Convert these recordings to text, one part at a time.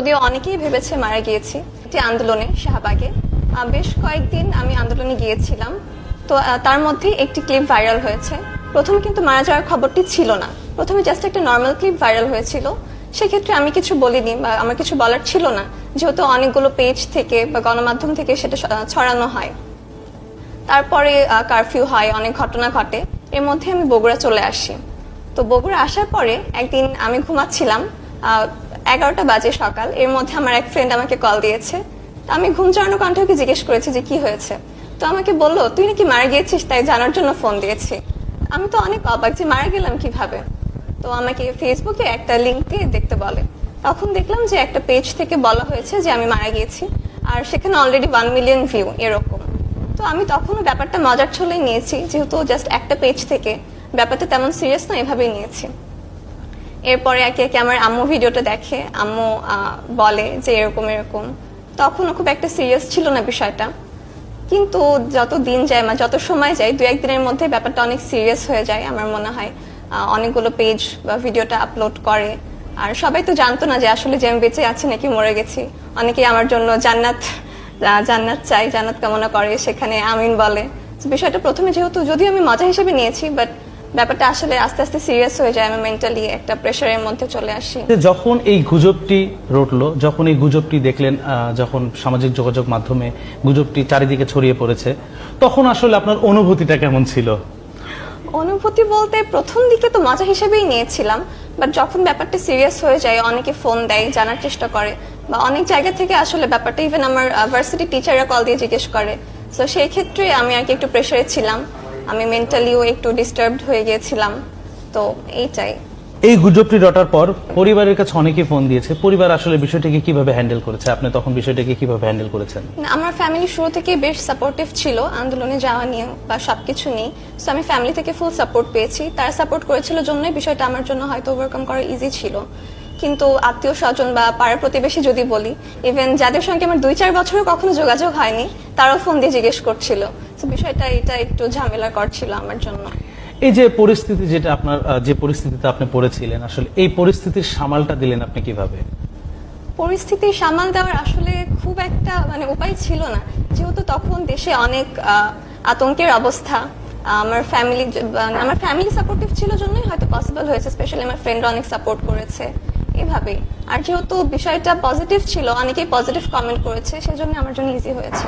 যদিও অনেকেই ভেবেছে মারা গিয়েছি একটি আন্দোলনে শাহবাগে। বেশ কয়েকদিন আমি আন্দোলনে গিয়েছিলাম, তো তার মধ্যে একটি ক্লিপ ভাইরাল হয়েছে। প্রথমে কিন্তু মারা যাওয়ার খবরটি ছিল না, প্রথমে জাস্ট একটা নর্মাল ক্লিপ ভাইরাল হয়েছিল। সেক্ষেত্রে আমি কিছু বলিনি বা আমার কিছু বলার ছিল না, যেহেতু অনেকগুলো পেজ থেকে বা গণমাধ্যম থেকে সেটা ছড়ানো হয়। তারপরে কারফিউ হয়, অনেক ঘটনা ঘটে, এর মধ্যে আমি বগুড়া চলে আসি। তো বগুড়া আসার পরে একদিন আমি ঘুমাচ্ছিলাম, 11টা বাজে সকাল। এর মধ্যে আমার এক ফ্রেন্ড আমাকে কল দিয়েছে। আমি ঘুম জড়ানো কণ্ঠে ওকে জিজ্ঞেস করেছি যে কি হয়েছে। তো আমাকে বললো, তুই নাকি মারা গিয়েছিস, তাই জানার জন্য ফোন দিয়েছি। আমি তো অনেক অবাক যে মারা গেলাম কিভাবে। তো আমাকে ফেসবুকে একটা লিঙ্ক দিয়ে দেখতে বলে। তখন দেখলাম যে একটা পেজ থেকে বলা হয়েছে যে আমি মারা গিয়েছি, আর সেখানে অলরেডি 1 মিলিয়ন ভিউ এরকম। তো আমি তখনও ব্যাপারটা মজার ছলেই নিয়েছি, যেহেতু জাস্ট একটা পেজ থেকে, ব্যাপারটা তেমন সিরিয়াস না, এভাবেই নিয়েছি। এরপরে একে একে আমার আম্মু ভিডিওটা দেখে, আম্মু বলে যে এরকম এরকম। তখনও খুব একটা সিরিয়াস ছিল না বিষয়টা, কিন্তু যত দিন যায় বা যত সময় যায়, 2-1 দিনের মধ্যে ব্যাপারটা অনেক সিরিয়াস হয়ে যায়। আমার মনে হয় অনেকগুলো পেজ বা ভিডিওটা আপলোড করে, আর সবাই তো জানতো না যে আসলে যে আমি বেঁচে আছি নাকি মরে গেছি। অনেকেই আমার জন্য জান্নাত চাই, জান্নাত কামনা করে, সেখানে আমিন বলে। বিষয়টা প্রথমে যেহেতু যদিও আমি মজা হিসেবে নিয়েছি, বাট ব্যাপারটা আসলে আস্তে আস্তে সিরিয়াস হয়ে যায়। আমি মেন্টালি একটা প্রেশারের মধ্যে চলে আসি। যখন এই গুজবটি রটলো, যখন এই গুজবটি দেখলেন, যখন সামাজিক যোগাযোগ মাধ্যমে গুজবটি চারিদিকে ছড়িয়ে পড়েছে, তখন আসলে আপনার অনুভূতিটা কেমন ছিল? অনুভূতি বলতে প্রথম দিকে তো মজা হিসেবেই নিয়েছিলাম, বাট যখন ব্যাপারটা সিরিয়াস হয়ে যায়, অনেকে ফোন দেয়, জানার চেষ্টা করে, বা অনেক জায়গা থেকে আসলে ব্যাপারটা ইভেন আমার ভার্সিটি টিচাররা কল দিয়ে জিজ্ঞেস করে। তো সেই ক্ষেত্রে আমি আর কি একটু প্রেশারে ছিলাম, আমি মেন্টালিও একটু ডিস্টার্বড হয়ে গিয়েছিলাম। তো এইটাই। এই গুজবটি রটার পর পরিবারের কাছে অনেকেই ফোন দিয়েছে, পরিবার আসলে বিষয়টাকে কিভাবে হ্যান্ডেল করেছে? আপনি তখন বিষয়টাকে কিভাবে হ্যান্ডেল করেছেন? আমার ফ্যামিলি শুরু থেকেই বেশ সাপোর্টিভ ছিল আন্দোলনে যাওয়া নিয়ে বা সবকিছু নিয়ে। সো আমি ফ্যামিলি থেকে ফুল সাপোর্ট পেয়েছি। তারা সাপোর্ট করেছিল জন্যই বিষয়টা আমার জন্য হয়তো ওভারকাম করা ইজি ছিল। কিন্তু আত্মীয় স্বজন বা পাড়া প্রতিবেশী যদি বলি, ইভেন যাদের সঙ্গে আমার 2-4 বছরও কখনো যোগাযোগ হয়নি, তারাও ফোন দিয়ে জিজ্ঞেস করছিল। তো বিষয়টা এটা একটু ঝামেলার করছিল আমার জন্য। এই যে পরিস্থিতি, যেটা আপনার যে পরিস্থিতিতে আপনি পড়েছিলেন, আসলে এই পরিস্থিতির সামালটা দিলেন আপনি কিভাবে? পরিস্থিতি সামাল দেওয়ার আসলে খুব একটা উপায় ছিল না, যেহেতু তখন দেশে অনেক আতঙ্কের অবস্থা। আমার ফ্যামিলি সাপোর্টিভ ছিল জন্যই হয়তো পসিবল হয়েছে, স্পেশালি আমার ফ্রেন্ডরা অনেক সাপোর্ট করেছে এভাবেই। আর যেহেতু বিষয়টা পজিটিভ ছিল, অনেকেই পজিটিভ কমেন্ট করেছে, সেজন্য আমার জন্য ইজি হয়েছে।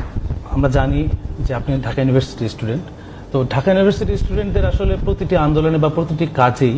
আমরা জানি যে আপনি ঢাকা ইউনিভার্সিটি স্টুডেন্ট, তো ঢাকা ইউনিভার্সিটি স্টুডেন্টদের আসলে প্রতিটি আন্দোলনে বা প্রতিটি কাজেই